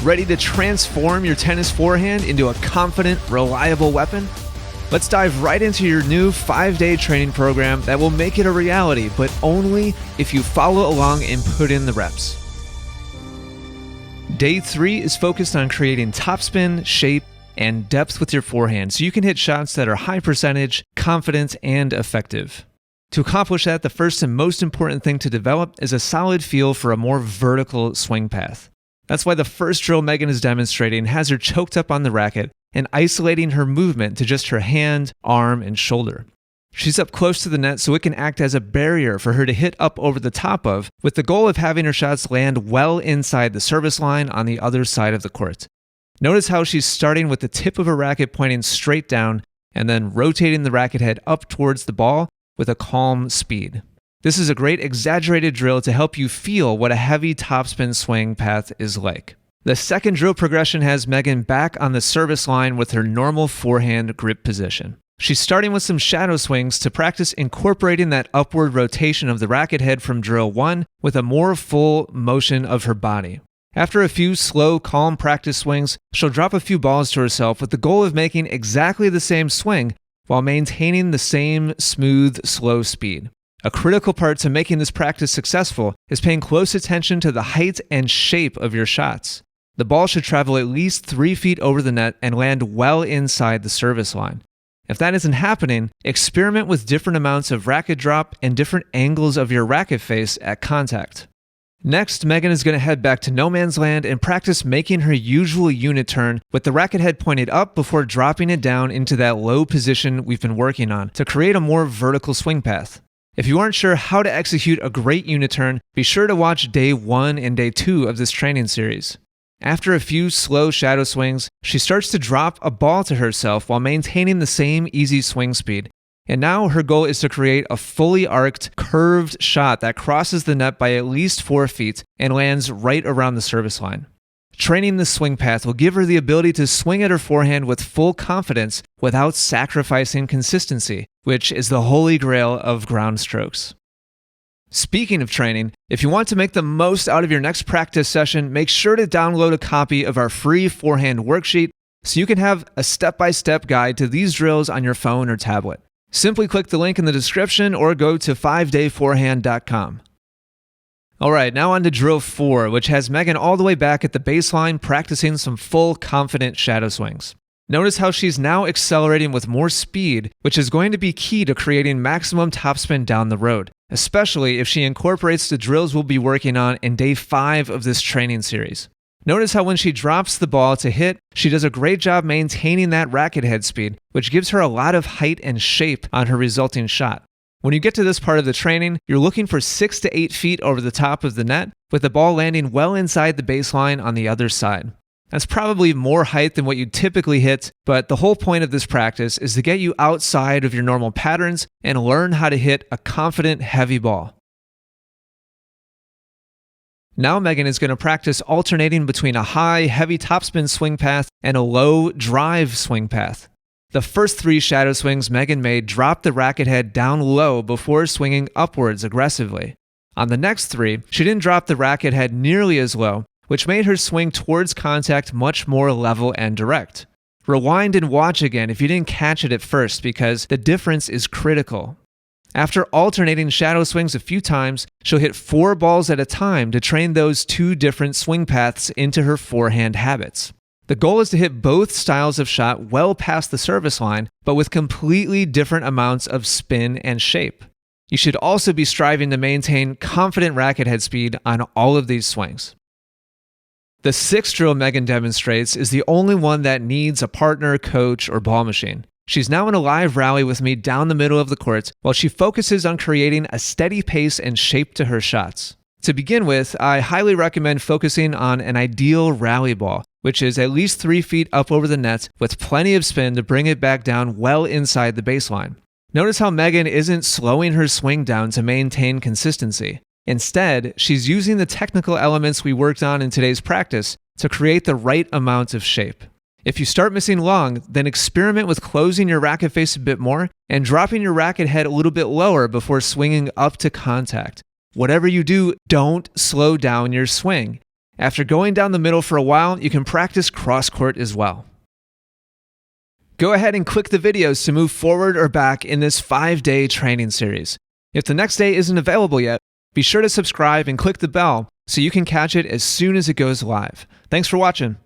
Ready to transform your tennis forehand into a confident, reliable weapon? Let's dive right into your new 5-day training program that will make it a reality, but only if you follow along and put in the reps. Day 3 is focused on creating topspin, shape, and depth with your forehand so you can hit shots that are high percentage, confident, and effective. To accomplish that, the first and most important thing to develop is a solid feel for a more vertical swing path. That's why the first drill Megan is demonstrating has her choked up on the racket and isolating her movement to just her hand, arm, and shoulder. She's up close to the net so it can act as a barrier for her to hit up over the top of, with the goal of having her shots land well inside the service line on the other side of the court. Notice how she's starting with the tip of her racket pointing straight down and then rotating the racket head up towards the ball with a calm speed. This is a great exaggerated drill to help you feel what a heavy topspin swing path is like. The second drill progression has Megan back on the service line with her normal forehand grip position. She's starting with some shadow swings to practice incorporating that upward rotation of the racket head from drill 1 with a more full motion of her body. After a few slow, calm practice swings, she'll drop a few balls to herself with the goal of making exactly the same swing while maintaining the same smooth, slow speed. A critical part to making this practice successful is paying close attention to the height and shape of your shots. The ball should travel at least 3 feet over the net and land well inside the service line. If that isn't happening, experiment with different amounts of racket drop and different angles of your racket face at contact. Next, Megan is going to head back to no man's land and practice making her usual unit turn with the racket head pointed up before dropping it down into that low position we've been working on to create a more vertical swing path. If you aren't sure how to execute a great unit turn, be sure to watch day 1 and day 2 of this training series. After a few slow shadow swings, she starts to drop a ball to herself while maintaining the same easy swing speed. And now her goal is to create a fully arced, curved shot that crosses the net by at least 4 feet and lands right around the service line. Training this swing path will give her the ability to swing at her forehand with full confidence without sacrificing consistency, which is the holy grail of ground strokes. Speaking of training, if you want to make the most out of your next practice session, make sure to download a copy of our free forehand worksheet so you can have a step-by-step guide to these drills on your phone or tablet. Simply click the link in the description or go to 5dayforehand.com. Alright, now on to drill 4, which has Megan all the way back at the baseline practicing some full confident shadow swings. Notice how she's now accelerating with more speed, which is going to be key to creating maximum topspin down the road, especially if she incorporates the drills we'll be working on in day 5 of this training series. Notice how when she drops the ball to hit, she does a great job maintaining that racket head speed, which gives her a lot of height and shape on her resulting shot. When you get to this part of the training, you're looking for 6 to 8 feet over the top of the net, with the ball landing well inside the baseline on the other side. That's probably more height than what you typically hit, but the whole point of this practice is to get you outside of your normal patterns and learn how to hit a confident, heavy ball. Now Megan is going to practice alternating between a high, heavy topspin swing path and a low, drive swing path. The first 3 shadow swings Megan made dropped the racket head down low before swinging upwards aggressively. On the next 3, she didn't drop the racket head nearly as low, which made her swing towards contact much more level and direct. Rewind and watch again if you didn't catch it at first because the difference is critical. After alternating shadow swings a few times, she'll hit 4 balls at a time to train those 2 different swing paths into her forehand habits. The goal is to hit both styles of shot well past the service line, but with completely different amounts of spin and shape. You should also be striving to maintain confident racket head speed on all of these swings. The 6th drill Megan demonstrates is the only one that needs a partner, coach, or ball machine. She's now in a live rally with me down the middle of the court while she focuses on creating a steady pace and shape to her shots. To begin with, I highly recommend focusing on an ideal rally ball, which is at least 3 feet up over the net with plenty of spin to bring it back down well inside the baseline. Notice how Megan isn't slowing her swing down to maintain consistency. Instead, she's using the technical elements we worked on in today's practice to create the right amount of shape. If you start missing long, then experiment with closing your racket face a bit more and dropping your racket head a little bit lower before swinging up to contact. Whatever you do, don't slow down your swing. After going down the middle for a while, you can practice cross-court as well. Go ahead and click the videos to move forward or back in this 5-day training series. If the next day isn't available yet, be sure to subscribe and click the bell so you can catch it as soon as it goes live. Thanks for watching.